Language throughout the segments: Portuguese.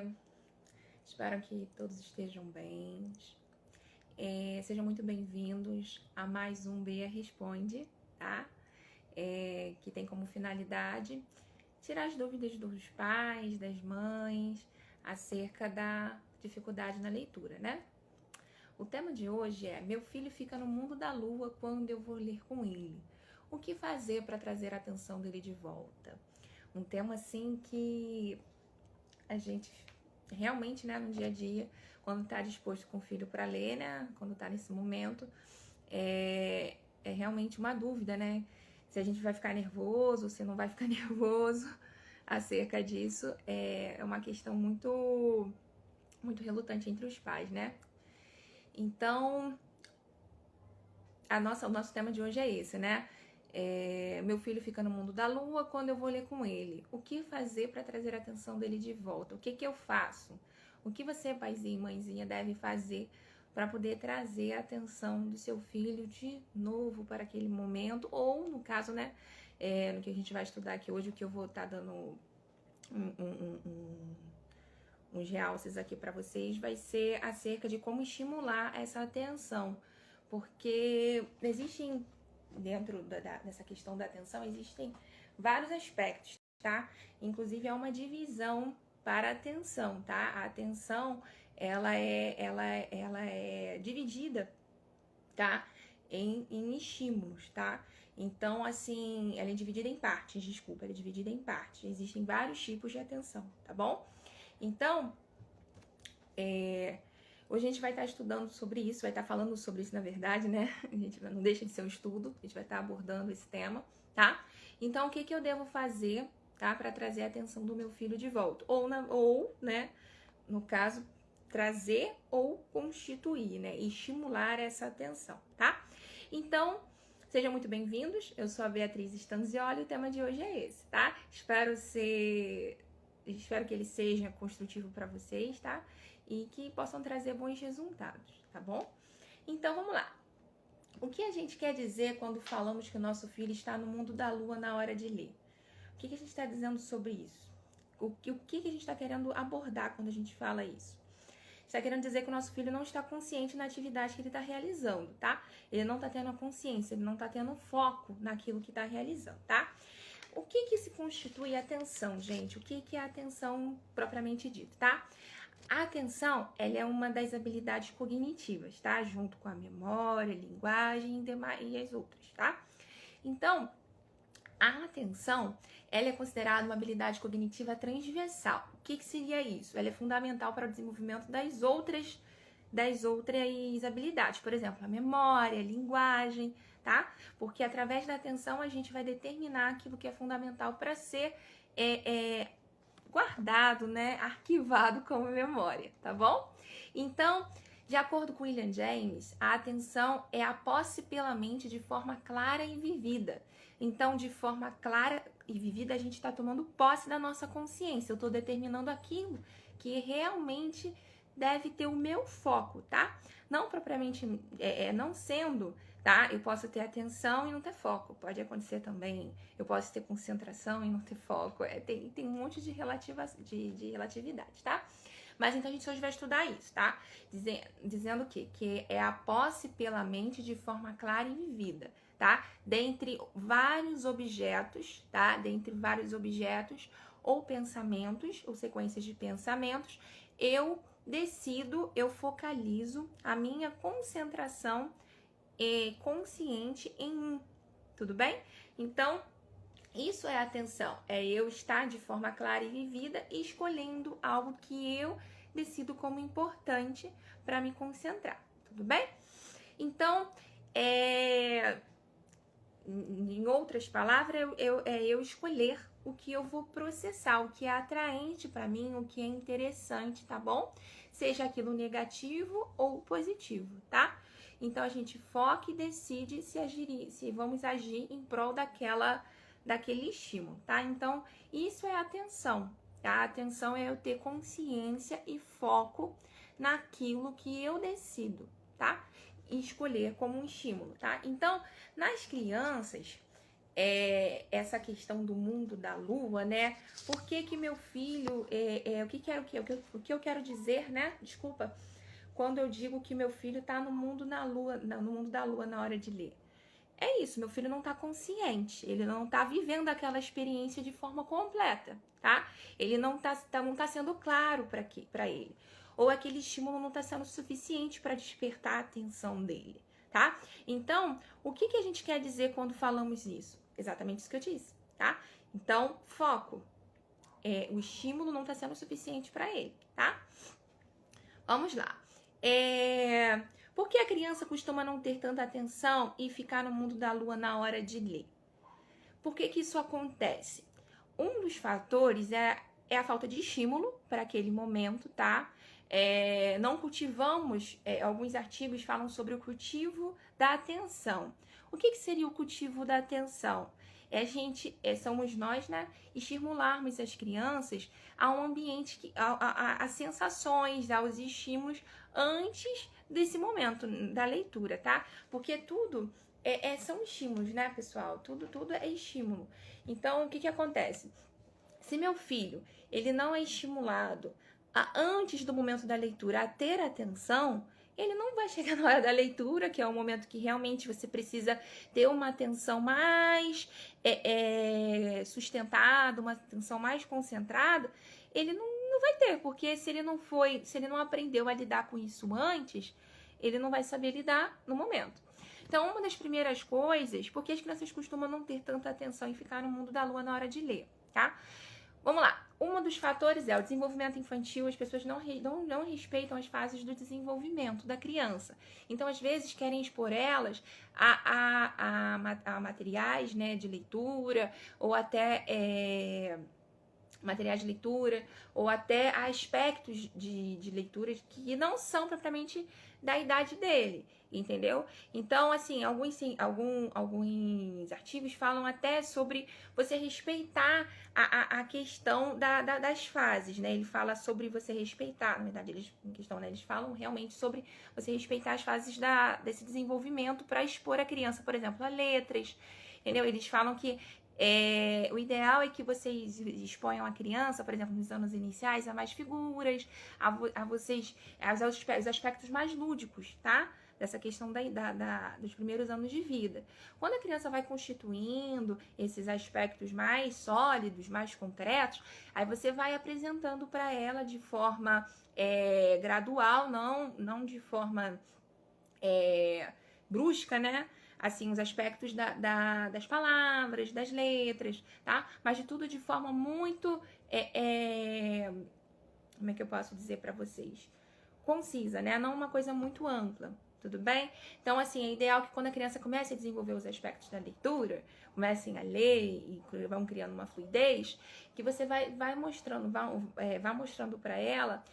dia. Espero que todos estejam bem. Sejam muito bem-vindos a mais um Bea Responde, tá? Que tem como finalidade tirar as dúvidas dos pais, das mães, acerca da dificuldade na leitura, né? O tema de hoje é: meu filho fica no mundo da lua quando eu vou ler com ele. O que fazer para trazer a atenção dele de volta? Um tema assim que a gente realmente, né, no dia a dia, quando tá disposto com o filho para ler, né, quando tá nesse momento, é realmente uma dúvida, né? Se a gente vai ficar nervoso, se não vai ficar nervoso acerca disso. É uma questão muito relutante entre os pais, né? Então, o nosso tema de hoje é esse, né? Meu filho fica no mundo da lua quando eu vou ler com ele. O que fazer para trazer a atenção dele de volta? O que eu faço? O que você, paizinho e mãezinha, deve fazer para poder trazer a atenção do seu filho de novo para aquele momento? Ou, no caso, né, no que a gente vai estudar aqui hoje, o que eu vou estar dando uns realces aqui para vocês, vai ser acerca de como estimular essa atenção. Porque existem, dentro dessa questão da atenção, existem vários aspectos, tá? Inclusive, há uma divisão para a atenção, tá? A atenção, ela é dividida, tá? Em estímulos, tá? Então, assim, ela é dividida em partes, desculpa, ela é dividida em partes. Existem vários tipos de atenção, tá bom? Então, hoje a gente vai estar estudando sobre isso, vai estar falando sobre isso, na verdade, né? A gente não deixa de ser um estudo, a gente vai estar abordando esse tema, tá? Então, o que eu devo fazer, tá? Para trazer a atenção do meu filho de volta? Ou, né, no caso, trazer ou constituir, né? Estimular essa atenção, tá? Então, sejam muito bem-vindos. Eu sou a Beatriz Stanzioli e o tema de hoje é esse, tá? Espero que ele seja construtivo para vocês, tá? E que possam trazer bons resultados, tá bom? Então, vamos lá. O que a gente quer dizer quando falamos que o nosso filho está no mundo da lua na hora de ler? O que a gente está dizendo sobre isso? O que a gente está querendo abordar quando a gente fala isso? Está querendo dizer que o nosso filho não está consciente na atividade que ele está realizando, tá? Ele não está tendo a consciência, ele não está tendo foco naquilo que está realizando, tá? O que se constitui a atenção, gente? O que é a atenção propriamente dito, tá? A atenção, ela é uma das habilidades cognitivas, tá? Junto com a memória, a linguagem e as outras, tá? Então, a atenção, ela é considerada uma habilidade cognitiva transversal. O que seria isso? Ela é fundamental para o desenvolvimento das outras habilidades. Por exemplo, a memória, a linguagem, tá? Porque através da atenção a gente vai determinar aquilo que é fundamental para ser guardado, né? Arquivado como memória, tá bom? Então, de acordo com William James, a atenção é a posse pela mente de forma clara e vivida. Então, de forma clara e vivida, a gente está tomando posse da nossa consciência. Eu estou determinando aquilo que realmente deve ter o meu foco, tá? Não propriamente, não sendo, tá? Eu posso ter atenção e não ter foco. Pode acontecer também. Eu posso ter concentração e não ter foco. Tem um monte de relatividade, tá? Mas então a gente hoje vai estudar isso, tá? Dizendo o quê? Que é a posse pela mente de forma clara e vivida, tá? Dentre vários objetos, tá? Dentre vários objetos ou pensamentos, ou sequências de pensamentos, eu focalizo a minha concentração consciente em um, tudo bem? Então, isso é atenção, é eu estar de forma clara e vivida escolhendo algo que eu decido como importante para me concentrar, tudo bem? Então, em outras palavras, eu escolher o que eu vou processar, o que é atraente para mim, o que é interessante, tá bom? Seja aquilo negativo ou positivo, tá? Então, a gente foca e decide se vamos agir em prol daquele estímulo, tá? Então, isso é atenção, tá? A atenção é eu ter consciência e foco naquilo que eu decido, tá? E escolher como um estímulo, tá? Então, nas crianças, essa questão do mundo da lua, né? Por que que meu filho, o que eu quero dizer, né? Desculpa, quando eu digo que meu filho tá no mundo no mundo da lua na hora de ler. É isso, meu filho não tá consciente, ele não tá vivendo aquela experiência de forma completa, tá? Ele não tá sendo claro para ele. Ou aquele estímulo não tá sendo suficiente para despertar a atenção dele, tá? Então, o que a gente quer dizer quando falamos isso? Exatamente isso que eu disse, tá? Então, foco. O estímulo não tá sendo suficiente para ele, tá? Vamos lá. Por que a criança costuma não ter tanta atenção e ficar no mundo da lua na hora de ler? Por que isso acontece? Um dos fatores é a falta de estímulo para aquele momento, tá? Não cultivamos, alguns artigos falam sobre o cultivo da atenção. O que seria o cultivo da atenção? Somos nós, né, estimularmos as crianças a um ambiente, a sensações, aos estímulos antes desse momento da leitura, tá? Porque tudo são estímulos, né, pessoal? Tudo é estímulo. Então, o que acontece? Se meu filho, ele não é estimulado antes do momento da leitura a ter atenção, ele não vai chegar na hora da leitura, que é o momento que realmente você precisa ter uma atenção mais sustentada, uma atenção mais concentrada, ele não vai ter, porque se ele não aprendeu a lidar com isso antes, ele não vai saber lidar no momento. Então, uma das primeiras coisas, porque as crianças costumam não ter tanta atenção e ficar no mundo da lua na hora de ler, tá? Vamos lá. Um dos fatores é o desenvolvimento infantil. As pessoas não respeitam as fases do desenvolvimento da criança. Então, às vezes, querem expor elas a materiais, né, de leitura, ou até materiais de leitura, ou até aspectos de leitura que não são propriamente da idade dele, entendeu? Então, assim, alguns artigos falam até sobre você respeitar a questão das fases, né? Ele fala sobre você respeitar, na verdade, eles falam realmente sobre você respeitar as fases desse desenvolvimento para expor a criança, por exemplo, a letras, entendeu? Eles falam que o ideal é que vocês exponham a criança, por exemplo, nos anos iniciais, a mais figuras, os aspectos mais lúdicos, tá? Dessa questão dos primeiros anos de vida. Quando a criança vai constituindo esses aspectos mais sólidos, mais concretos, aí você vai apresentando para ela de forma gradual, não de forma brusca, né? Assim, os aspectos das palavras, das letras, tá? Mas de tudo de forma muito, como é que eu posso dizer para vocês? Concisa, né? Não uma coisa muito ampla, tudo bem? Então, assim, é ideal que quando a criança comece a desenvolver os aspectos da leitura, comecem a ler e vão criando uma fluidez, que você vai mostrando para ela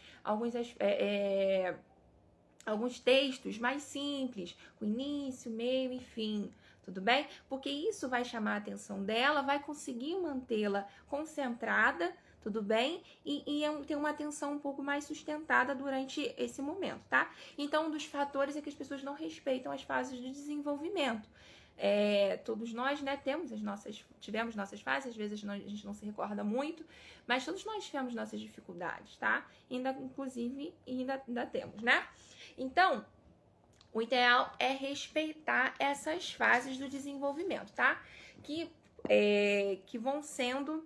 alguns textos mais simples, com início, meio e fim, tudo bem? Porque isso vai chamar a atenção dela, vai conseguir mantê-la concentrada, tudo bem? E ter uma atenção um pouco mais sustentada durante esse momento, tá? Então, um dos fatores é que as pessoas não respeitam as fases de desenvolvimento. Todos nós, né, tivemos nossas fases, às vezes a gente não se recorda muito, mas todos nós tivemos nossas dificuldades, tá? Inclusive, ainda temos, né? Então, o ideal é respeitar essas fases do desenvolvimento, tá? Que vão sendo,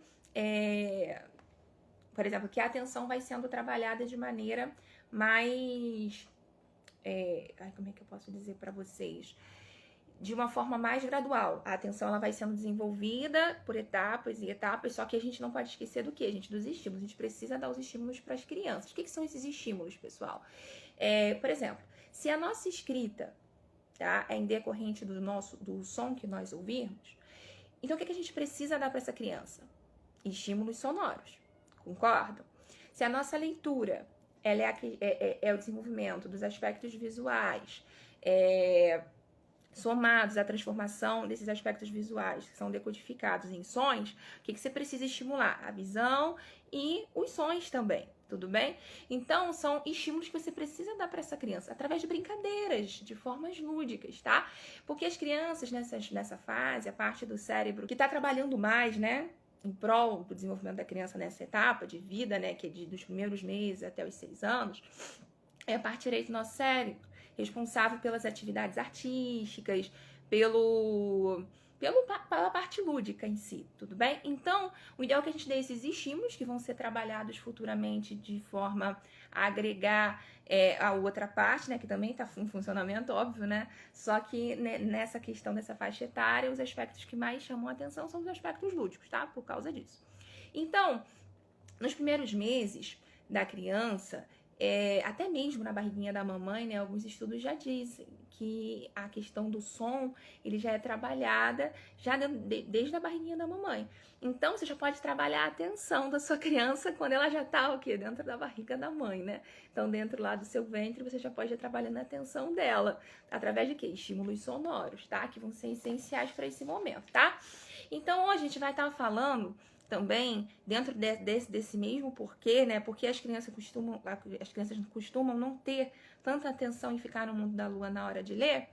por exemplo, que a atenção vai sendo trabalhada de maneira mais... como é que eu posso dizer para vocês? De uma forma mais gradual. A atenção ela vai sendo desenvolvida por etapas e etapas, só que a gente não pode esquecer do quê? Dos estímulos. A gente precisa dar os estímulos para as crianças. O que são esses estímulos, pessoal? Por exemplo, se a nossa escrita, tá, é em decorrente do som que nós ouvirmos, então o que a gente precisa dar para essa criança? Estímulos sonoros, concordam? Se a nossa leitura ela é o desenvolvimento dos aspectos visuais, somados à transformação desses aspectos visuais que são decodificados em sons, o que você precisa estimular? A visão e os sons também, tudo bem? Então, são estímulos que você precisa dar para essa criança, através de brincadeiras, de formas lúdicas, tá? Porque as crianças nessa fase, a parte do cérebro que está trabalhando mais, né? Em prol do desenvolvimento da criança nessa etapa de vida, né? Que é dos primeiros meses até os 6 anos, é a parte direita do nosso cérebro, responsável pelas atividades artísticas, pela parte lúdica em si, tudo bem? Então, o ideal é que a gente dê esses estímulos que vão ser trabalhados futuramente de forma a agregar a outra parte, né, que também está em funcionamento, óbvio, né? Só que nessa questão dessa faixa etária, os aspectos que mais chamam a atenção são os aspectos lúdicos, tá? Por causa disso. Então, nos primeiros meses da criança, até mesmo na barriguinha da mamãe, né, alguns estudos já dizem que a questão do som, ele já é trabalhada já desde a barriguinha da mamãe. Então, você já pode trabalhar a atenção da sua criança quando ela já tá, dentro da barriga da mãe, né? Então, dentro lá do seu ventre, você já pode ir trabalhando a atenção dela. Através de quê? Estímulos sonoros, tá? Que vão ser essenciais para esse momento, tá? Então, hoje a gente vai estar falando também, dentro desse mesmo porquê, né? Porque as crianças costumam não ter tanta atenção em ficar no mundo da lua na hora de ler.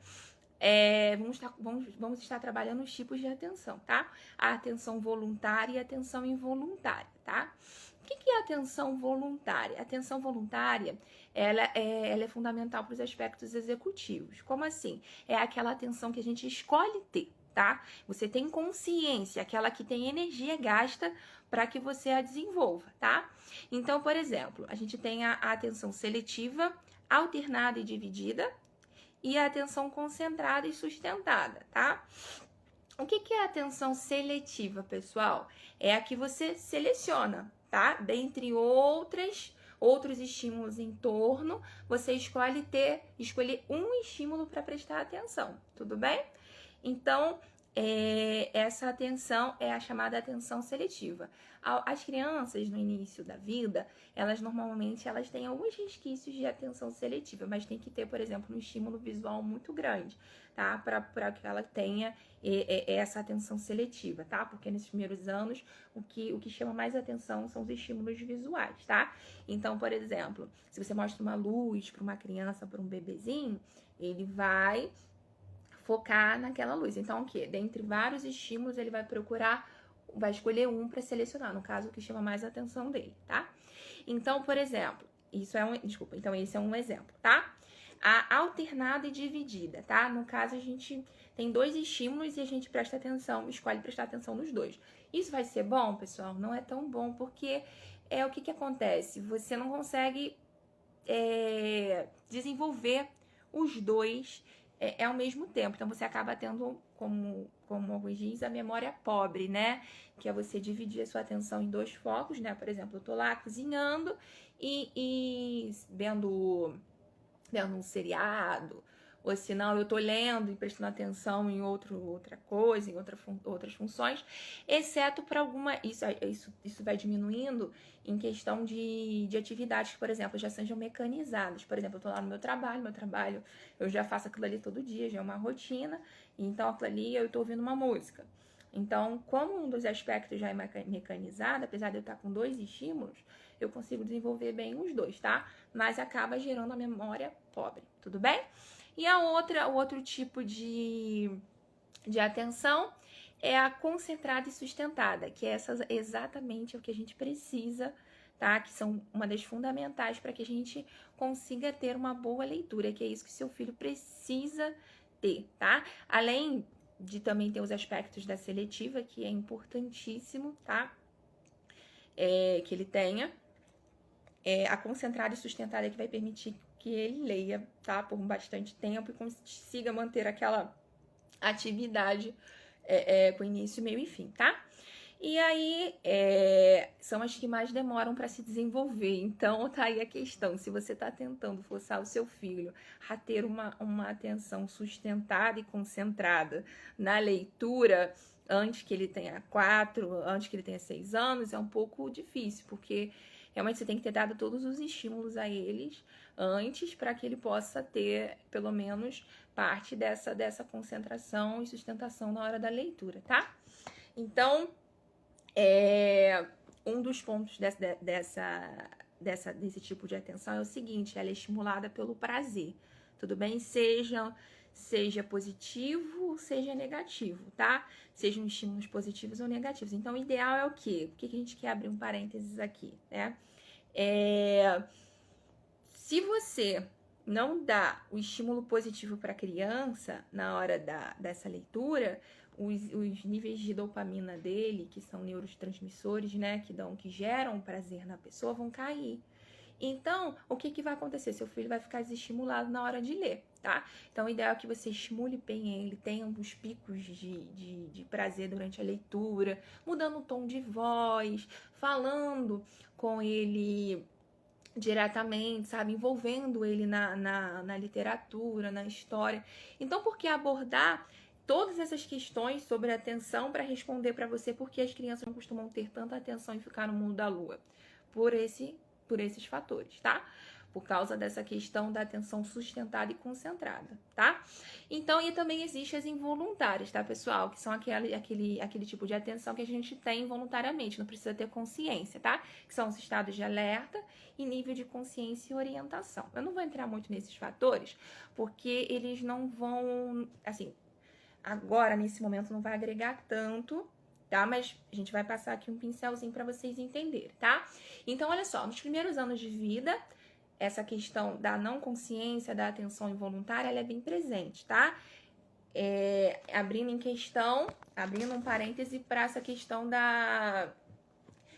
Vamos estar trabalhando os tipos de atenção, tá? A atenção voluntária e a atenção involuntária, tá? O que é a atenção voluntária? A atenção voluntária, ela é fundamental para os aspectos executivos. Como assim? É aquela atenção que a gente escolhe ter, tá? Você tem consciência, aquela que tem energia gasta para que você a desenvolva, tá? Então, por exemplo, a gente tem a atenção seletiva, alternada e dividida, e a atenção concentrada e sustentada, tá? O que é a atenção seletiva, pessoal? É a que você seleciona, tá? Dentre outros estímulos em torno, você escolher um estímulo para prestar atenção, tudo bem? Então, essa atenção é a chamada atenção seletiva. As crianças, no início da vida, elas normalmente têm alguns resquícios de atenção seletiva, mas tem que ter, por exemplo, um estímulo visual muito grande, tá? Para que ela tenha essa atenção seletiva, tá? Porque nesses primeiros anos, o que chama mais atenção são os estímulos visuais, tá? Então, por exemplo, se você mostra uma luz para uma criança, para um bebezinho, ele vai focar naquela luz. Então, o quê? Dentre vários estímulos, ele vai escolher um para selecionar, no caso, o que chama mais a atenção dele, tá? Então, por exemplo, então esse é um exemplo, tá? A alternada e dividida, tá? No caso, a gente tem dois estímulos e a gente escolhe prestar atenção nos dois. Isso vai ser bom, pessoal? Não é tão bom, porque o que acontece? Você não consegue desenvolver os dois ao mesmo tempo. Então, você acaba tendo, como alguns dizem, a memória pobre, né? Que é você dividir a sua atenção em dois focos, né? Por exemplo, eu tô lá cozinhando e vendo um seriado, ou se não, eu tô lendo e prestando atenção em outra coisa, em outras funções, exceto para isso vai diminuindo em questão de atividades que, por exemplo, já sejam mecanizadas. Por exemplo, eu tô lá no meu trabalho, eu já faço aquilo ali todo dia, já é uma rotina, então aquilo ali eu tô ouvindo uma música. Então, como um dos aspectos já é mecanizado, apesar de eu estar com dois estímulos, eu consigo desenvolver bem os dois, tá? Mas acaba gerando a memória pobre, tudo bem? E o outro tipo de atenção é a concentrada e sustentada, que é exatamente o que a gente precisa, tá? Que são uma das fundamentais para que a gente consiga ter uma boa leitura, que é isso que seu filho precisa ter, tá? Além de também ter os aspectos da seletiva, que é importantíssimo, tá? Que ele tenha. A concentrada e sustentada é que vai permitir que ele leia, tá? Por bastante tempo e consiga manter aquela atividade com início, meio e fim, tá? E aí, são as que mais demoram para se desenvolver. Então, tá aí a questão. Se você tá tentando forçar o seu filho a ter uma atenção sustentada e concentrada na leitura antes que ele tenha 4, antes que ele tenha 6 anos, é um pouco difícil, porque realmente você tem que ter dado todos os estímulos a eles antes para que ele possa ter, pelo menos, parte dessa concentração e sustentação na hora da leitura, tá? Então, um dos pontos desse tipo de atenção é o seguinte: ela é estimulada pelo prazer, tudo bem? Seja positivo, seja negativo, tá? Sejam estímulos positivos ou negativos. Então, o ideal é o quê? Por que a gente quer abrir um parênteses aqui, né? Se você não dá o estímulo positivo para a criança na hora dessa leitura, os níveis de dopamina dele, que são neurotransmissores, né, que geram prazer na pessoa, vão cair. Então, o que vai acontecer? Seu filho vai ficar desestimulado na hora de ler, tá? Então, o ideal é que você estimule bem ele, tenha uns picos de prazer durante a leitura, mudando o tom de voz, falando com ele diretamente, sabe? Envolvendo ele na literatura, na história. Então, por que abordar todas essas questões sobre atenção para responder para você por que as crianças não costumam ter tanta atenção e ficar no mundo da lua? Por esses fatores, tá? Por causa dessa questão da atenção sustentada e concentrada, tá? Então, e também existem as involuntárias, tá, pessoal? Que são aquele tipo de atenção que a gente tem involuntariamente, não precisa ter consciência, tá? Que são os estados de alerta e nível de consciência e orientação. Eu não vou entrar muito nesses fatores, porque eles não vão, assim, agora, nesse momento, não vai agregar tanto, tá? Mas a gente vai passar aqui um pincelzinho para vocês entenderem, tá? Então, olha só, nos primeiros anos de vida, essa questão da não consciência, da atenção involuntária, ela é bem presente, tá? Abrindo um parêntese para essa questão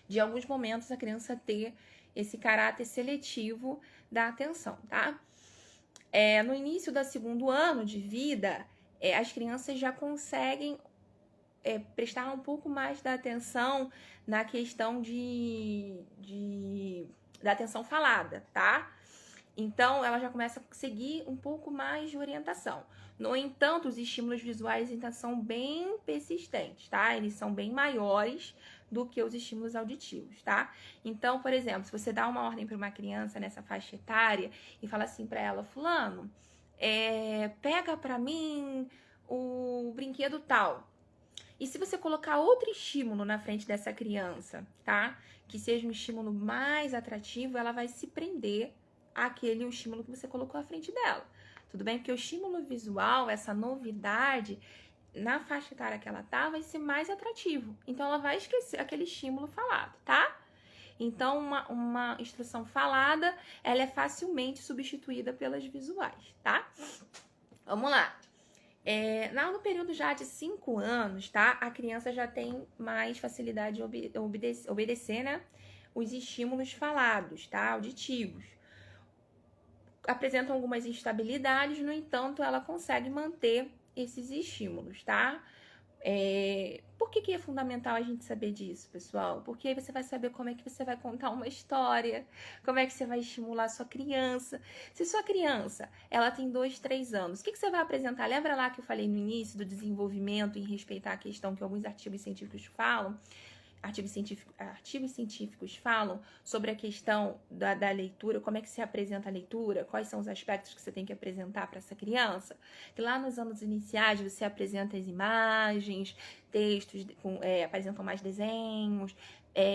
de alguns momentos a criança ter esse caráter seletivo da atenção, tá? No início do segundo ano de vida, as crianças já conseguem prestar um pouco mais da atenção na questão da atenção falada, tá? Então, ela já começa a conseguir um pouco mais de orientação. No entanto, os estímulos visuais ainda são bem persistentes, tá? Eles são bem maiores do que os estímulos auditivos, tá? Então, por exemplo, se você dá uma ordem para uma criança nessa faixa etária e fala assim para ela: fulano, pega para mim o brinquedo tal. E se você colocar outro estímulo na frente dessa criança, tá? Que seja um estímulo mais atrativo, ela vai se prender àquele estímulo que você colocou à frente dela. Tudo bem? Porque o estímulo visual, essa novidade, na faixa etária que ela tá, vai ser mais atrativo. Então, ela vai esquecer aquele estímulo falado, tá? Então, uma instrução falada, ela é facilmente substituída pelas visuais, tá? Vamos lá. No período já de 5 anos, tá? A criança já tem mais facilidade de obedecer, né? Os estímulos falados, tá? Auditivos. Apresentam algumas instabilidades, no entanto, ela consegue manter esses estímulos, tá? Por que é fundamental a gente saber disso, pessoal? Porque aí você vai saber como é que você vai contar uma história, como é que você vai estimular a sua criança. Se sua criança, ela tem 2, 3 anos, o que você vai apresentar? Lembra lá que eu falei no início do desenvolvimento em respeitar a questão que alguns artigos científicos falam? Artigos científicos falam sobre a questão da leitura, como é que se apresenta a leitura, quais são os aspectos que você tem que apresentar para essa criança. Que lá nos anos iniciais você apresenta as imagens, textos, apresentam mais desenhos,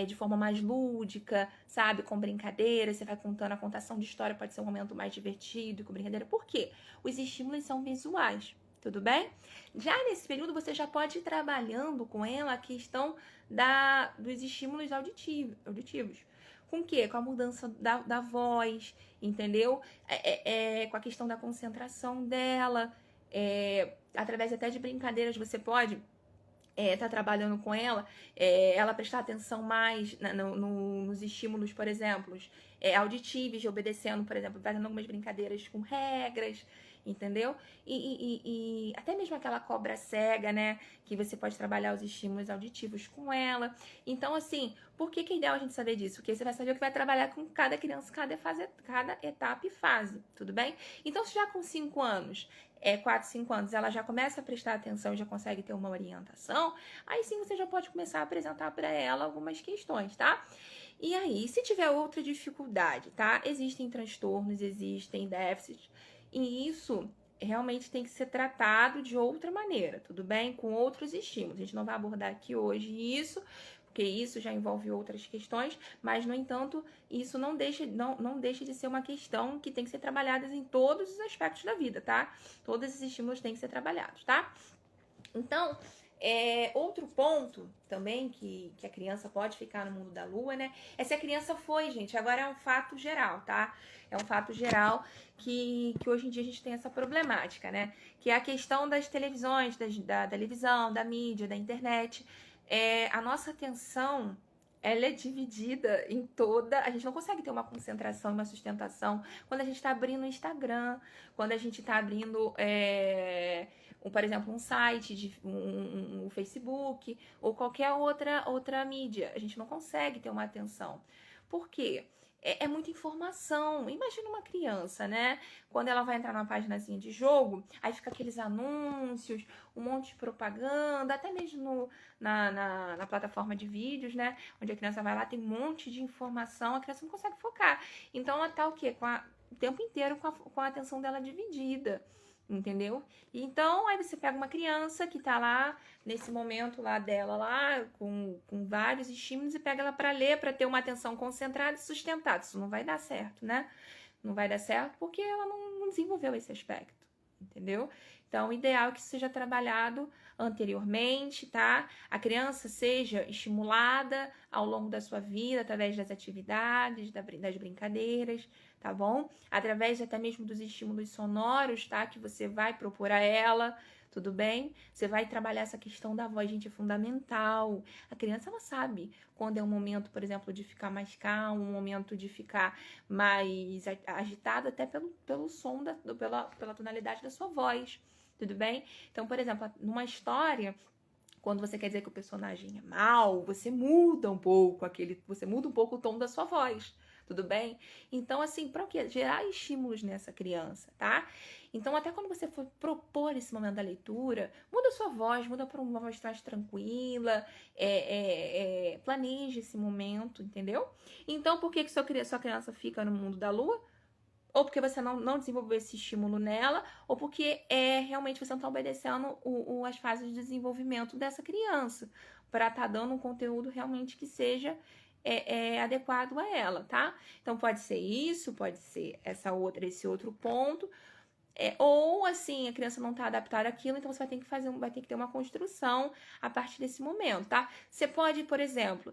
de forma mais lúdica, sabe? Com brincadeiras, você vai contando, a contação de história pode ser um momento mais divertido, com brincadeira. Por quê? Os estímulos são visuais. Tudo bem? Já nesse período, você já pode ir trabalhando com ela a questão dos estímulos auditivos. Com o quê? Com a mudança da voz, entendeu? Com a questão da concentração dela. Através até de brincadeiras, você pode tá trabalhando com ela, ela prestar atenção mais nos estímulos, por exemplo, auditivos, obedecendo, por exemplo, fazendo algumas brincadeiras com regras, entendeu? E até mesmo aquela cobra cega, né? Que você pode trabalhar os estímulos auditivos com ela. Então, assim, por que é ideal a gente saber disso? Porque você vai saber o que vai trabalhar com cada criança, cada etapa e fase, tudo bem? Então, se já com 5 anos, 4, 5 anos, ela já começa a prestar atenção e já consegue ter uma orientação, aí sim você já pode começar a apresentar para ela algumas questões, tá? E aí, se tiver outra dificuldade, tá? Existem transtornos, existem déficits, e isso realmente tem que ser tratado de outra maneira, tudo bem? Com outros estímulos. A gente não vai abordar aqui hoje isso, porque isso já envolve outras questões, mas, no entanto, isso não deixa de ser uma questão que tem que ser trabalhada em todos os aspectos da vida, tá? Todos esses estímulos têm que ser trabalhados, tá? Então, outro ponto também que a criança pode ficar no mundo da lua, né? É se a criança foi, gente. Agora é um fato geral, tá? É um fato geral que hoje em dia a gente tem essa problemática, né? Que é a questão das televisões, da televisão, da mídia, da internet. A nossa atenção, ela é dividida em toda... A gente não consegue ter uma concentração e uma sustentação quando a gente tá abrindo o Instagram, quando a gente tá abrindo... por exemplo, um site, um Facebook ou qualquer outra mídia. A gente não consegue ter uma atenção. Por quê? É muita informação. Imagina uma criança, né? Quando ela vai entrar numa paginazinha de jogo, aí fica aqueles anúncios, um monte de propaganda, até mesmo na plataforma de vídeos, né? Onde a criança vai lá, tem um monte de informação, a criança não consegue focar. Então, ela tá o quê? O tempo inteiro com a atenção dela dividida. Entendeu? Então, aí você pega uma criança que tá lá, nesse momento lá dela, lá, com vários estímulos, e pega ela para ler, para ter uma atenção concentrada e sustentada. Isso não vai dar certo, né? Não vai dar certo porque ela não desenvolveu esse aspecto, entendeu? Então, o ideal é que isso seja trabalhado anteriormente, tá? A criança seja estimulada ao longo da sua vida, através das atividades, das brincadeiras, tá bom? Através até mesmo dos estímulos sonoros, tá? Que você vai propor a ela, tudo bem? Você vai trabalhar essa questão da voz, gente, é fundamental. A criança, ela sabe quando é um momento, por exemplo, de ficar mais calmo, um momento de ficar mais agitada, até pelo som, pela tonalidade da sua voz, tudo bem? Então, por exemplo, numa história, quando você quer dizer que o personagem é mau, você muda um pouco o tom da sua voz, tudo bem? Então, assim, para o quê? Gerar estímulos nessa criança, tá? Então, até quando você for propor esse momento da leitura, muda a sua voz, muda para uma voz mais tranquila, planeje esse momento, entendeu? Então, por que sua criança fica no mundo da lua? Ou porque você não desenvolveu esse estímulo nela, ou porque realmente você não está obedecendo as fases de desenvolvimento dessa criança, para estar dando um conteúdo realmente que seja adequado a ela, tá? Então, pode ser isso, pode ser esse outro ponto, ou assim, a criança não está adaptada àquilo, então você vai ter que ter uma construção a partir desse momento, tá? Você pode, por exemplo,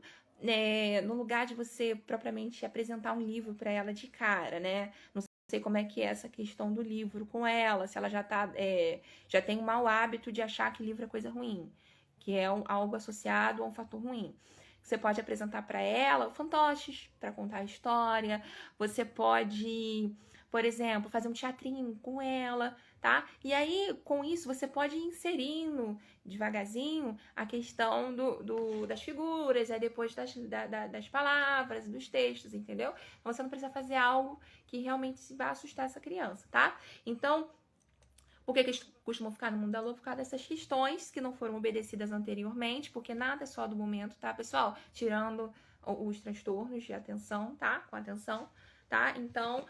no lugar de você propriamente apresentar um livro para ela de cara, né? Não sei como é que é essa questão do livro com ela, se ela já tem um mau hábito de achar que livro é coisa ruim, que é algo associado a um fator ruim. Você pode apresentar para ela fantoches para contar a história. Você pode, por exemplo, fazer um teatrinho com ela, tá? E aí, com isso, você pode ir inserindo devagarzinho a questão das figuras, aí depois das palavras, dos textos, entendeu? Então, você não precisa fazer algo que realmente vai assustar essa criança, tá? Então, por que eles costumam ficar no mundo da lua? Por causa dessas questões que não foram obedecidas anteriormente, porque nada é só do momento, tá, pessoal? Tirando os transtornos de atenção, tá? Com atenção, tá? Então,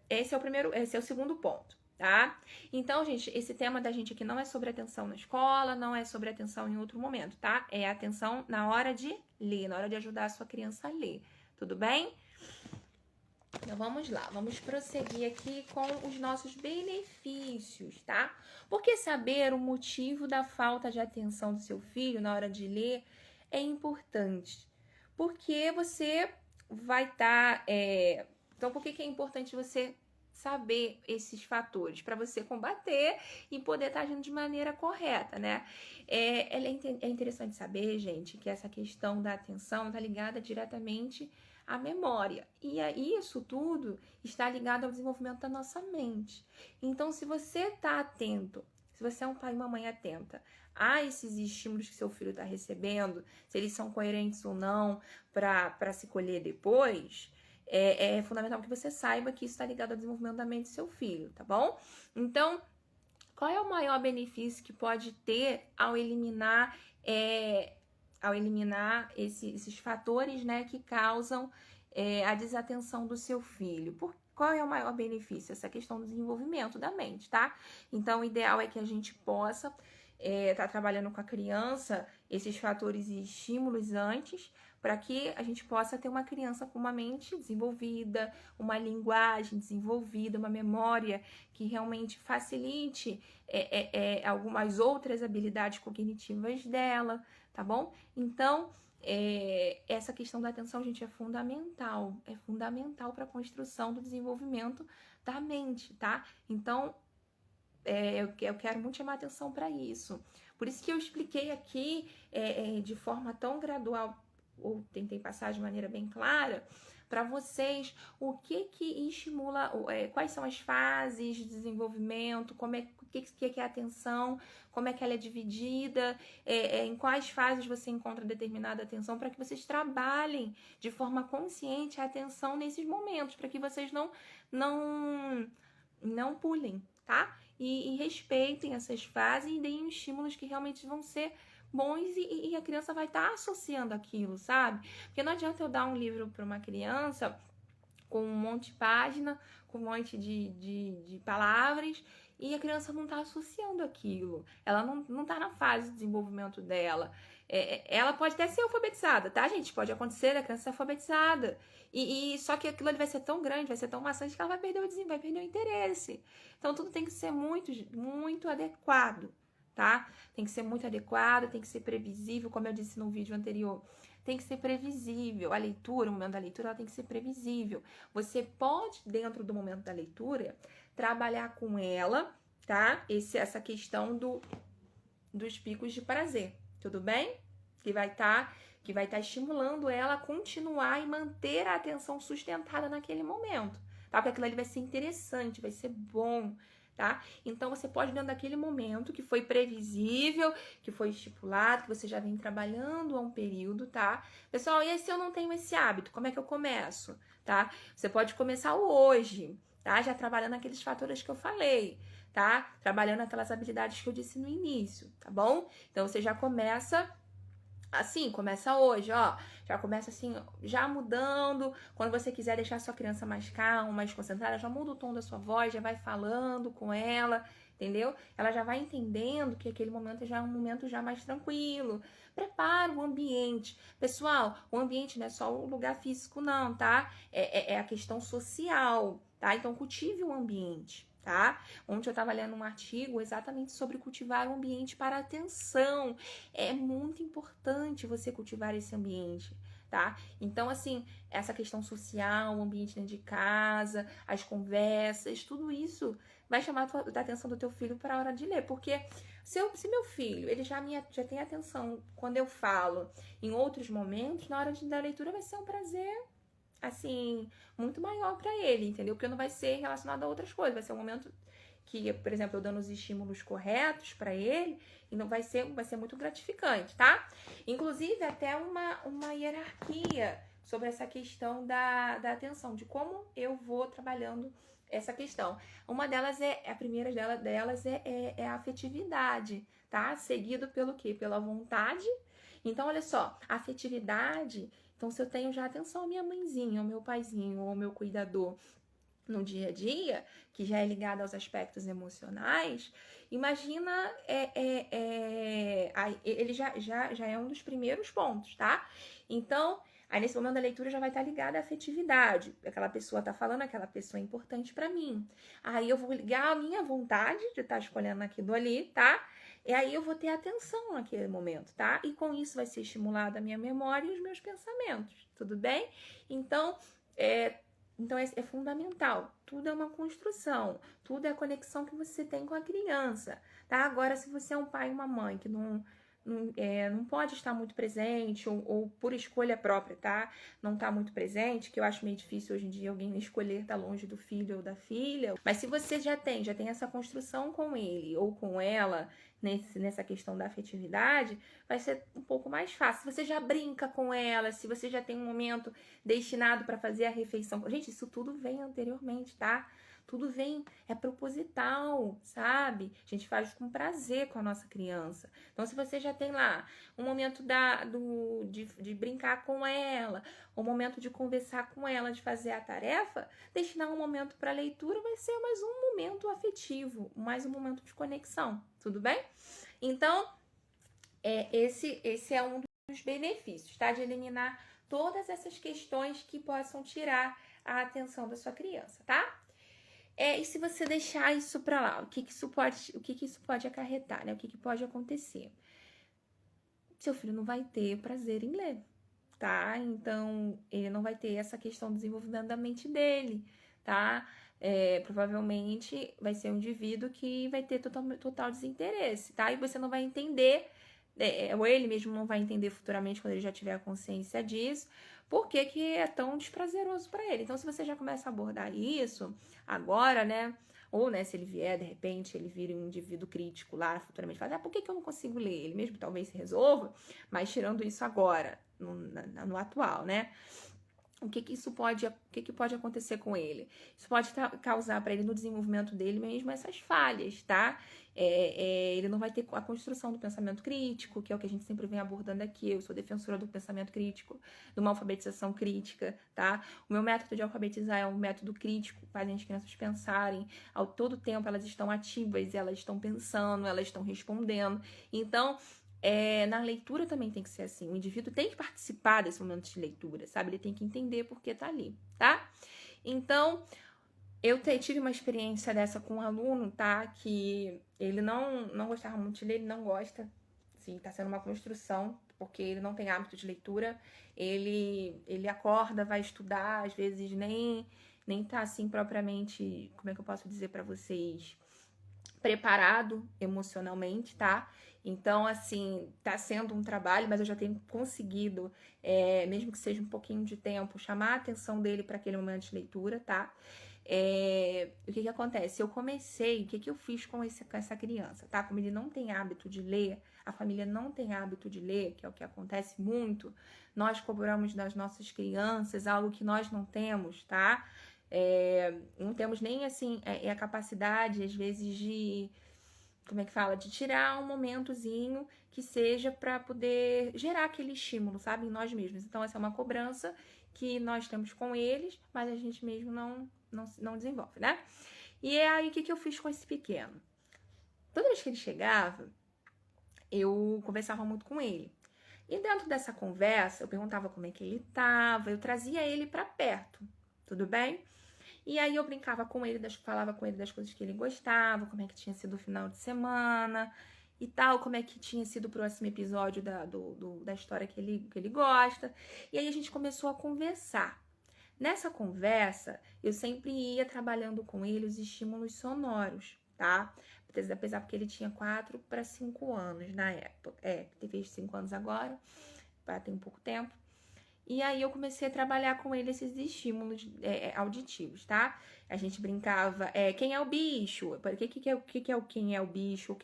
esse é o segundo ponto, tá? Então, gente, esse tema da gente aqui não é sobre atenção na escola, não é sobre atenção em outro momento, tá? É atenção na hora de ler, na hora de ajudar a sua criança a ler, tudo bem? Então, vamos lá, vamos prosseguir aqui com os nossos benefícios, tá? Porque saber o motivo da falta de atenção do seu filho na hora de ler é importante. Porque você vai estar... Então, por que é importante você saber esses fatores? Para você combater e poder estar agindo de maneira correta, né? É interessante saber, gente, que essa questão da atenção está ligada diretamente a memória. E isso tudo está ligado ao desenvolvimento da nossa mente. Então, se você está atento, se você é um pai e uma mãe atenta a esses estímulos que seu filho está recebendo, se eles são coerentes ou não para se colher depois, é fundamental que você saiba que isso está ligado ao desenvolvimento da mente do seu filho, tá bom? Então, qual é o maior benefício que pode ter ao eliminar esses fatores, né, que causam a desatenção do seu filho? Qual é o maior benefício? Essa questão do desenvolvimento da mente, tá? Então, o ideal é que a gente possa tá trabalhando com a criança esses fatores e estímulos antes, para que a gente possa ter uma criança com uma mente desenvolvida, uma linguagem desenvolvida, uma memória que realmente facilite algumas outras habilidades cognitivas dela, tá bom? Então, essa questão da atenção, gente, é fundamental para a construção do desenvolvimento da mente, tá? Então, eu quero muito chamar atenção para isso. Por isso que eu expliquei aqui de forma tão gradual, ou tentei passar de maneira bem clara, para vocês o que estimula, quais são as fases de desenvolvimento, o que é a atenção, como é que ela é dividida, em quais fases você encontra determinada atenção, para que vocês trabalhem de forma consciente a atenção nesses momentos, para que vocês não pulem, tá? E respeitem essas fases e deem estímulos que realmente vão ser bons e a criança vai estar associando aquilo, sabe? Porque não adianta eu dar um livro para uma criança com um monte de página, com um monte de palavras e a criança não está associando aquilo. Ela não está na fase de desenvolvimento dela. Ela pode até ser alfabetizada, tá, gente? Pode acontecer da criança ser alfabetizada. Só que aquilo ali vai ser tão grande, vai ser tão maçante que ela vai perder o interesse. Então, tudo tem que ser muito, muito adequado, tá? Tem que ser muito adequado, tem que ser previsível, como eu disse no vídeo anterior. Tem que ser previsível. A leitura, o momento da leitura, ela tem que ser previsível. Você pode, dentro do momento da leitura, trabalhar com ela, tá? Essa questão dos picos de prazer, tudo bem? Que vai estar estimulando ela a continuar e manter a atenção sustentada naquele momento, tá? Porque aquilo ali vai ser interessante, vai ser bom, tá? Então, você pode, dentro daquele momento que foi previsível, que foi estipulado, que você já vem trabalhando há um período, tá? Pessoal, e se eu não tenho esse hábito, como é que eu começo, tá? Você pode começar hoje, tá? Já trabalhando aqueles fatores que eu falei, tá? Trabalhando aquelas habilidades que eu disse no início, tá bom? Então, você já começa assim, começa hoje, ó. Já começa assim, já mudando. Quando você quiser deixar a sua criança mais calma, mais concentrada, já muda o tom da sua voz, já vai falando com ela, entendeu? Ela já vai entendendo que aquele momento já é um momento já mais tranquilo. Prepara o ambiente. Pessoal, o ambiente não é só o lugar físico, não, tá? É a questão social, tá? Então, cultive o ambiente, tá? Ontem eu estava lendo um artigo exatamente sobre cultivar o ambiente para a atenção. É muito importante você cultivar esse ambiente, tá? Então, assim, essa questão social, o ambiente dentro de casa, as conversas, tudo isso vai chamar a atenção do teu filho para a hora de ler, porque se meu filho, ele já tem atenção quando eu falo em outros momentos, na hora da leitura vai ser um prazer assim, muito maior para ele, entendeu? Porque não vai ser relacionado a outras coisas, vai ser um momento que, por exemplo, eu dando os estímulos corretos para ele, e não vai ser muito gratificante, tá? Inclusive, até uma hierarquia sobre essa questão da atenção, de como eu vou trabalhando essa questão. Uma delas a primeira delas é a afetividade, tá? Seguido pelo quê? Pela vontade. Então, olha só, a afetividade. Então, se eu tenho já atenção à minha mãezinha, ao meu paizinho, ao meu cuidador no dia a dia, que já é ligado aos aspectos emocionais, imagina, ele já é um dos primeiros pontos, tá? Então, aí nesse momento da leitura já vai estar ligada à afetividade. Aquela pessoa tá falando, aquela pessoa é importante para mim. Aí eu vou ligar a minha vontade de estar escolhendo aquilo ali, tá? E aí eu vou ter atenção naquele momento, tá? E com isso vai ser estimulada a minha memória e os meus pensamentos, tudo bem? Então, é fundamental. Tudo é uma construção, tudo é a conexão que você tem com a criança, tá? Agora, se você é um pai e uma mãe que não pode estar muito presente, ou por escolha própria, tá? Não tá muito presente, que eu acho meio difícil hoje em dia alguém escolher estar longe do filho ou da filha. Mas se você já tem essa construção com ele ou com ela, nessa questão da afetividade, vai ser um pouco mais fácil. Se você já brinca com ela, se você já tem um momento destinado para fazer a refeição. Gente, isso tudo vem anteriormente, tá? Tudo vem, é proposital, sabe? A gente faz com prazer com a nossa criança. Então, se você já tem lá um momento de brincar com ela, um momento de conversar com ela, de fazer a tarefa, destinar um momento para leitura vai ser mais um momento afetivo, mais um momento de conexão, tudo bem? Então, esse é um dos benefícios, tá? De eliminar todas essas questões que possam tirar a atenção da sua criança, tá? E se você deixar isso para lá, o que isso pode acarretar, né? O que pode acontecer? Seu filho não vai ter prazer em ler, tá? Então, ele não vai ter essa questão do desenvolvimento da mente dele, tá? Provavelmente vai ser um indivíduo que vai ter total desinteresse, tá? E você não vai entender, ou ele mesmo não vai entender futuramente, quando ele já tiver a consciência disso, por que é tão desprazeroso para ele. Então, se você já começa a abordar isso agora, né? Ou, né, se ele vier, de repente, ele vira um indivíduo crítico lá, futuramente fala, por que eu não consigo ler? Ele mesmo talvez se resolva, mas tirando isso agora, no atual, né? O que pode acontecer com ele? Isso pode causar para ele, no desenvolvimento dele mesmo, essas falhas, tá? Ele não vai ter a construção do pensamento crítico, que é o que a gente sempre vem abordando aqui. Eu sou defensora do pensamento crítico, de uma alfabetização crítica, tá? O meu método de alfabetizar é um método crítico, faz as crianças pensarem. Ao todo tempo elas estão ativas, elas estão pensando, elas estão respondendo. Então, na leitura também tem que ser assim. O indivíduo tem que participar desse momento de leitura, sabe? Ele tem que entender por que tá ali, tá? Então, eu tive uma experiência dessa com um aluno, tá? Que ele não gostava muito de ler, ele não gosta. Sim, tá sendo uma construção, porque ele não tem hábito de leitura. Ele acorda, vai estudar, às vezes nem tá assim propriamente, como é que eu posso dizer pra vocês, preparado emocionalmente, tá? Então, assim, tá sendo um trabalho, mas eu já tenho conseguido, mesmo que seja um pouquinho de tempo, chamar a atenção dele para aquele momento de leitura, tá? O que acontece? Eu comecei, o que eu fiz com essa criança, tá? Como ele não tem hábito de ler, a família não tem hábito de ler, que é o que acontece muito, nós cobramos das nossas crianças algo que nós não temos, tá? Não temos nem, assim, a capacidade, às vezes, de tirar um momentozinho que seja para poder gerar aquele estímulo, sabe, em nós mesmos. Então, essa é uma cobrança que nós temos com eles, mas a gente mesmo não desenvolve, né? E aí, o que eu fiz com esse pequeno? Toda vez que ele chegava, eu conversava muito com ele. E dentro dessa conversa, eu perguntava como é que ele estava, eu trazia ele para perto, tudo bem? E aí eu brincava com ele, falava com ele das coisas que ele gostava, como é que tinha sido o final de semana e tal, como é que tinha sido o próximo episódio da história que ele gosta. E aí a gente começou a conversar. Nessa conversa, eu sempre ia trabalhando com ele os estímulos sonoros, tá? Apesar porque ele tinha 4 para 5 anos na época. Teve 5 anos agora, tem um pouco tempo. E aí eu comecei a trabalhar com ele esses estímulos auditivos, tá? A gente brincava, quem é o bicho? Quem é o bicho?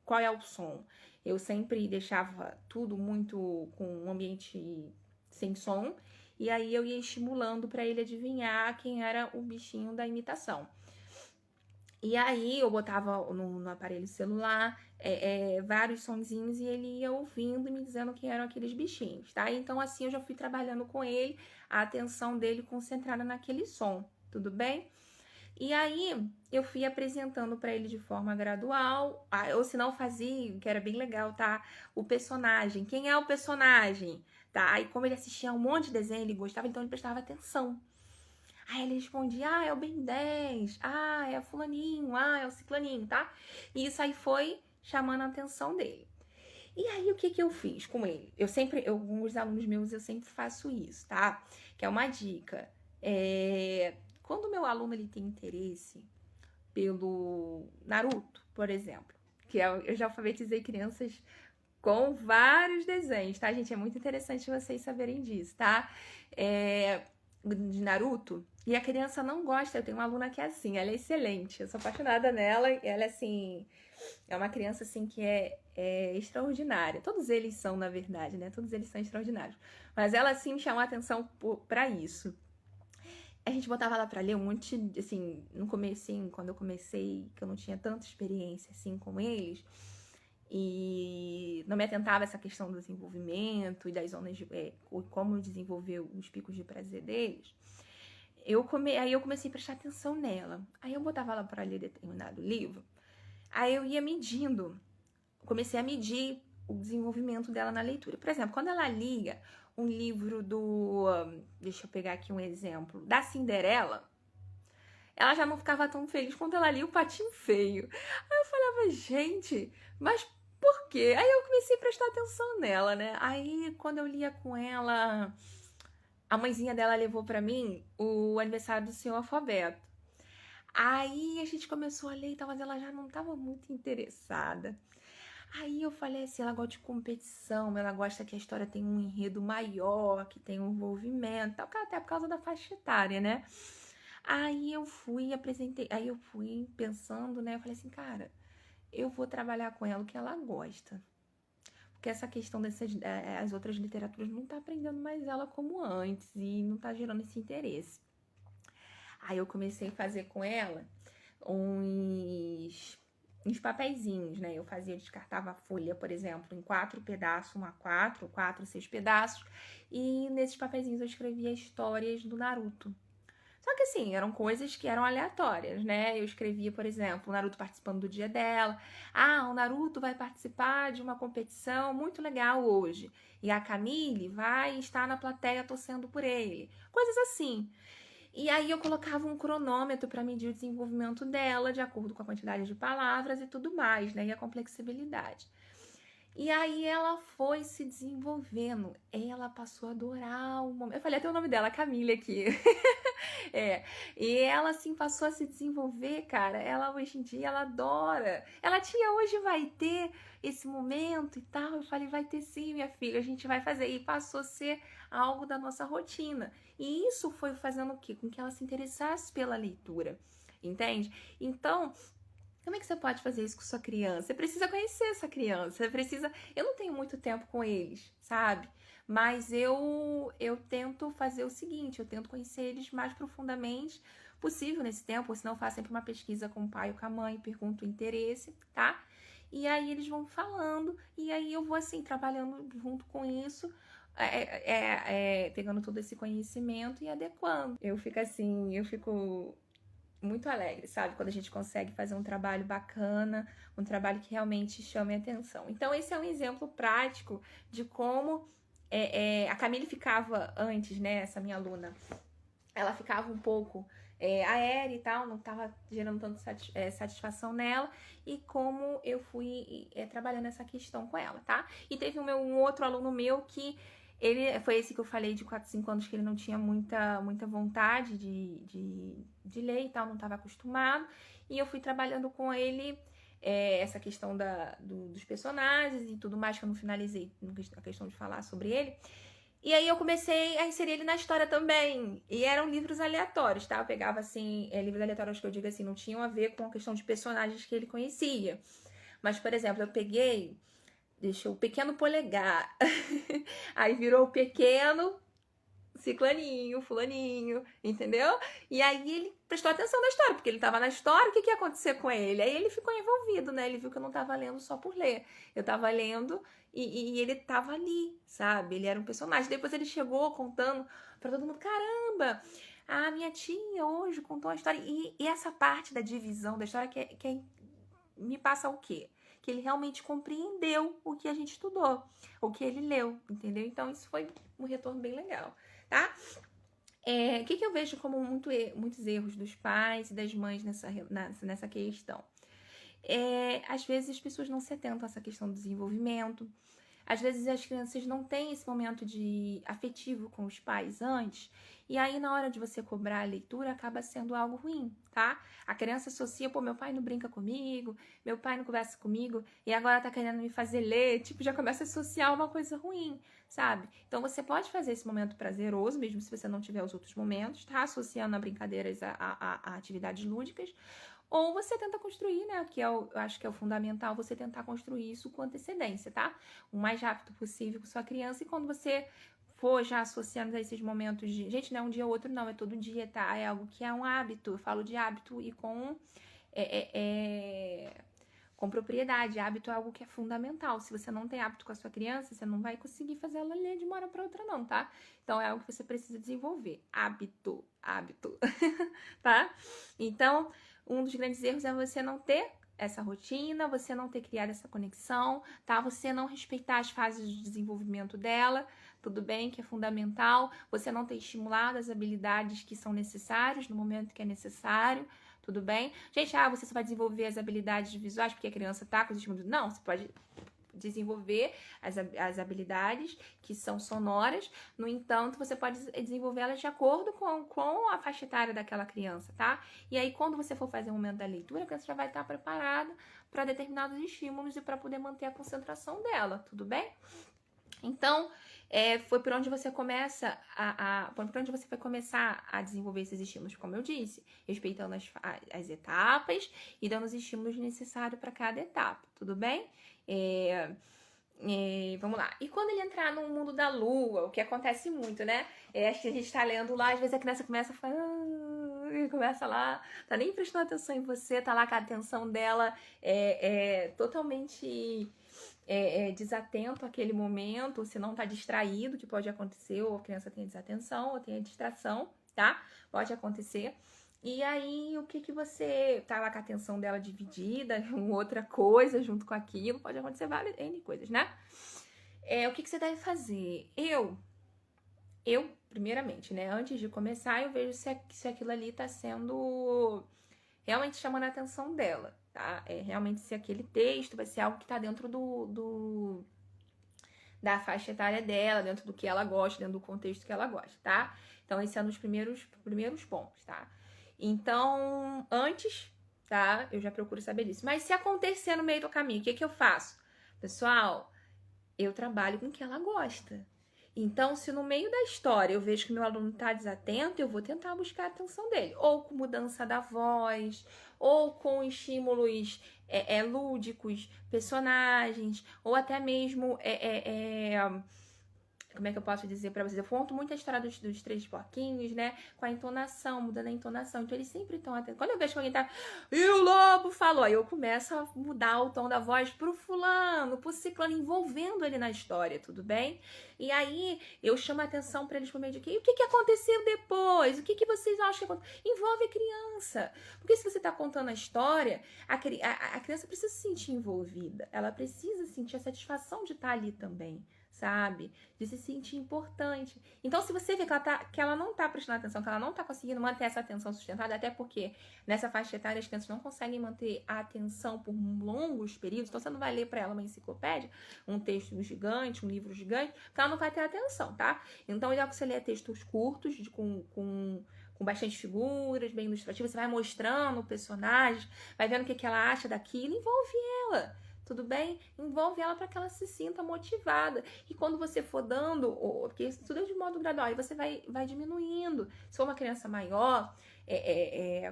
Qual é o som? Eu sempre deixava tudo muito com um ambiente sem som. E aí eu ia estimulando para ele adivinhar quem era o bichinho da imitação. E aí eu botava no aparelho celular vários sonzinhos e ele ia ouvindo e me dizendo quem eram aqueles bichinhos, tá? Então assim eu já fui trabalhando com ele, a atenção dele concentrada naquele som, tudo bem? E aí eu fui apresentando para ele de forma gradual, ou se não fazia, que era bem legal, tá? O personagem, quem é o personagem, tá? Aí como ele assistia a um monte de desenho, ele gostava, então ele prestava atenção. Aí ele respondia, é o Ben 10, é o fulaninho, é o ciclaninho, tá? E isso aí foi chamando a atenção dele. E aí, o que eu fiz com ele? Com os alunos meus, eu sempre faço isso, tá? Que é uma dica. Quando o meu aluno ele tem interesse pelo Naruto, por exemplo, eu já alfabetizei crianças com vários desenhos, tá, gente? É muito interessante vocês saberem disso, tá? De Naruto, e a criança não gosta. Eu tenho uma aluna que é assim, ela é excelente, eu sou apaixonada nela, ela é assim, é uma criança assim que é extraordinária. Todos eles são, na verdade, né? Todos eles são extraordinários. Mas ela assim me chamou a atenção para isso. A gente botava ela pra ler um monte, assim, no comecinho, quando eu comecei, que eu não tinha tanta experiência assim com eles, e não me atentava a essa questão do desenvolvimento e das zonas de como desenvolver os picos de prazer deles. Aí eu comecei a prestar atenção nela. Aí eu botava ela para ler determinado livro. Aí eu ia medindo comecei a medir o desenvolvimento dela na leitura. Por exemplo, quando ela lia um livro deixa eu pegar aqui um exemplo, da Cinderela, ela já não ficava tão feliz quando ela lia o Patinho Feio. Aí eu falava, gente, mas por quê? Aí eu comecei a prestar atenção nela, né? Aí quando eu lia com ela, a mãezinha dela levou pra mim o aniversário do Senhor Alfabeto. Aí a gente começou a ler e tal, mas ela já não estava muito interessada. Aí eu falei assim, ela gosta de competição, ela gosta que a história tenha um enredo maior, que tenha um envolvimento, tal, até por causa da faixa etária, né? Aí eu fui, apresentei, aí eu fui pensando, né? Eu falei assim, cara, eu vou trabalhar com ela o que ela gosta. Porque essa questão dessas as outras literaturas não tá aprendendo mais ela como antes e não tá gerando esse interesse. Aí eu comecei a fazer com ela uns papeizinhos, né? Eu descartava a folha, por exemplo, em 4 pedaços, 1 a 4, 4, 6 pedaços. E nesses papeizinhos eu escrevia histórias do Naruto. Só que assim, eram coisas que eram aleatórias, né? Eu escrevia, por exemplo, o Naruto participando do dia dela. Ah, o Naruto vai participar de uma competição muito legal hoje. E a Camille vai estar na plateia torcendo por ele. Coisas assim. E aí eu colocava um cronômetro para medir o desenvolvimento dela, de acordo com a quantidade de palavras e tudo mais, né? E a complexibilidade. E aí ela foi se desenvolvendo. Ela passou a adorar o momento. Eu falei até o nome dela, Camille, aqui. E ela assim passou a se desenvolver, cara. Ela hoje em dia ela adora. Ela tinha hoje vai ter esse momento e tal. Eu falei, vai ter sim, minha filha, a gente vai fazer. E passou a ser algo da nossa rotina. E isso foi fazendo o quê? Com que ela se interessasse pela leitura. Entende? Então, como é que você pode fazer isso com sua criança? Você precisa conhecer essa criança. Você precisa. Eu não tenho muito tempo com eles, sabe? Mas eu tento fazer o seguinte, eu tento conhecer eles mais profundamente possível nesse tempo, ou senão eu faço sempre uma pesquisa com o pai ou com a mãe, pergunto o interesse, tá? E aí eles vão falando, e aí eu vou assim, trabalhando junto com isso, pegando todo esse conhecimento e adequando. Eu fico muito alegre, sabe? Quando a gente consegue fazer um trabalho bacana, um trabalho que realmente chame a atenção. Então, esse é um exemplo prático de como a Camille ficava antes, né? Essa minha aluna, ela ficava um pouco aérea e tal, não estava gerando tanto satisfação nela, e como eu fui trabalhando essa questão com ela, tá? E teve um outro aluno meu que ele foi esse que eu falei de 4, 5 anos que ele não tinha muita vontade de ler e tal, não estava acostumado. E eu fui trabalhando com ele essa questão dos personagens e tudo mais, que eu não finalizei a questão de falar sobre ele. E aí eu comecei a inserir ele na história também. E eram livros aleatórios, tá? Eu pegava, assim, livros aleatórios que eu digo assim, não tinham a ver com a questão de personagens que ele conhecia. Mas, por exemplo, eu peguei... Deixa o Pequeno Polegar. Aí virou o Pequeno Ciclaninho, Fulaninho, entendeu? E aí ele prestou atenção na história, porque ele tava na história, o que ia acontecer com ele? Aí ele ficou envolvido, né? Ele viu que eu não tava lendo só por ler. Eu tava lendo e ele tava ali, sabe? Ele era um personagem. Depois ele chegou contando pra todo mundo, caramba, a minha tia hoje contou a história. E essa parte da divisão da história me passa o quê? Que ele realmente compreendeu o que a gente estudou, o que ele leu, entendeu? Então isso foi um retorno bem legal, tá? O que eu vejo como muitos erros dos pais e das mães nessa questão? Às vezes as pessoas não se atentam a essa questão do desenvolvimento. Às vezes as crianças não têm esse momento de afetivo com os pais antes, e aí na hora de você cobrar a leitura acaba sendo algo ruim, tá? A criança associa, pô, meu pai não brinca comigo, meu pai não conversa comigo, e agora tá querendo me fazer ler, tipo, já começa a associar uma coisa ruim, sabe? Então você pode fazer esse momento prazeroso, mesmo se você não tiver os outros momentos, tá? Associando a brincadeiras a atividades lúdicas, ou você tenta construir, né, que eu acho que é o fundamental, você tentar construir isso com antecedência, tá? O mais rápido possível com sua criança, e quando você for já associando a esses momentos de... Gente, não é um dia ou outro, não, é todo dia, tá? É algo que é um hábito, eu falo de hábito e com propriedade. Hábito é algo que é fundamental. Se você não tem hábito com a sua criança, você não vai conseguir fazer ela ler de uma hora para outra, não, tá? Então, é algo que você precisa desenvolver. Hábito, tá? Então, um dos grandes erros é você não ter essa rotina, você não ter criado essa conexão, tá? Você não respeitar as fases de desenvolvimento dela, tudo bem, que é fundamental. Você não ter estimulado as habilidades que são necessárias no momento que é necessário, tudo bem? Gente, você só vai desenvolver as habilidades visuais porque a criança tá com os estímulos. Não, você pode desenvolver as habilidades que são sonoras, no entanto, você pode desenvolvê-las de acordo com a faixa etária daquela criança, tá? E aí, quando você for fazer o momento da leitura, a criança já vai estar preparada para determinados estímulos e para poder manter a concentração dela, tudo bem? Então, foi por onde você começa por onde você vai começar a desenvolver esses estímulos, como eu disse, respeitando as etapas e dando os estímulos necessários para cada etapa, tudo bem? Vamos lá. E quando ele entrar no mundo da lua, o que acontece muito, né? Acho que a gente tá lendo lá, às vezes a criança começa a falar, começa lá, tá nem prestando atenção em você, tá lá com a atenção dela totalmente desatento àquele momento, se não tá distraído, que pode acontecer, ou a criança tenha desatenção, ou tenha distração, tá? Pode acontecer. E aí, o que você tá lá com a atenção dela dividida, outra coisa junto com aquilo, pode acontecer várias N coisas, né? O que você deve fazer? Eu, primeiramente, né, antes de começar, eu vejo se aquilo ali tá sendo realmente chamando a atenção dela, tá? Realmente se aquele texto vai ser algo que tá dentro da faixa etária dela, dentro do que ela gosta, dentro do contexto que ela gosta, tá? Então, esse é um dos primeiros pontos, tá? Então, antes, tá? Eu já procuro saber disso. Mas se acontecer no meio do caminho, o que eu faço? Pessoal, eu trabalho com o que ela gosta. Então, se no meio da história eu vejo que meu aluno está desatento, eu vou tentar buscar a atenção dele. Ou com mudança da voz, ou com estímulos lúdicos, personagens, ou até mesmo como é que eu posso dizer pra vocês? Eu conto muito a história dos três porquinhos, né? Com a entonação, mudando a entonação. Então, eles sempre estão atentos. Quando eu vejo que alguém tá... E o lobo falou. Aí eu começo a mudar o tom da voz pro fulano, pro ciclano, envolvendo ele na história, tudo bem? E aí, eu chamo a atenção pra eles por meio de quê? E o que aconteceu depois? O que vocês acham que aconteceu? Envolve a criança. Porque se você tá contando a história, a criança precisa se sentir envolvida. Ela precisa sentir a satisfação de estar ali também, sabe? De se sentir importante. Então, se você vê que ela não tá prestando atenção, que ela não tá conseguindo manter essa atenção sustentada, até porque nessa faixa etária as crianças não conseguem manter a atenção por longos períodos, então você não vai ler pra ela uma enciclopédia, um texto gigante, um livro gigante, porque ela não vai ter atenção, tá? Então, é legal que você lê textos curtos, com bastante figuras, bem ilustrativas, você vai mostrando o personagem, vai vendo o que ela acha daquilo, envolve ela. Tudo bem? Envolve ela para que ela se sinta motivada. E quando você for dando, porque isso tudo é de modo gradual, aí você vai diminuindo. Se for uma criança maior,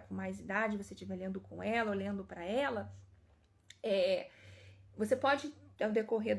com mais idade, você estiver lendo com ela, ou lendo para ela, você pode, ao decorrer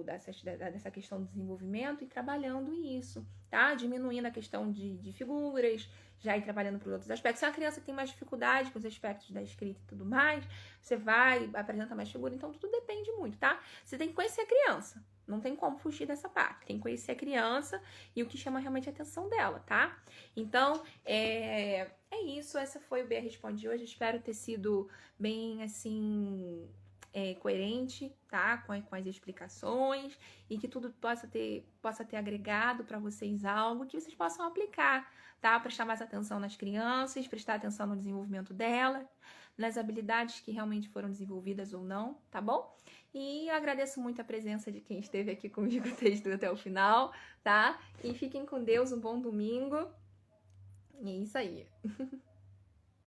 dessa questão do desenvolvimento, ir trabalhando isso, tá? Diminuindo a questão de figuras, já ir trabalhando para outros aspectos. Se a criança tem mais dificuldade com os aspectos da escrita e tudo mais, você vai apresentar mais figura. Então, tudo depende muito, tá? Você tem que conhecer a criança. Não tem como fugir dessa parte. Tem que conhecer a criança e o que chama realmente a atenção dela, tá? Então, é isso. Essa foi o BR Responde de hoje. Espero ter sido bem, assim... coerente, tá? Com as explicações e que tudo possa ter agregado para vocês algo que vocês possam aplicar, tá? Prestar mais atenção nas crianças, prestar atenção no desenvolvimento delas, nas habilidades que realmente foram desenvolvidas ou não, tá bom? E eu agradeço muito a presença de quem esteve aqui comigo desde até o final, tá? E fiquem com Deus, um bom domingo. E é isso aí.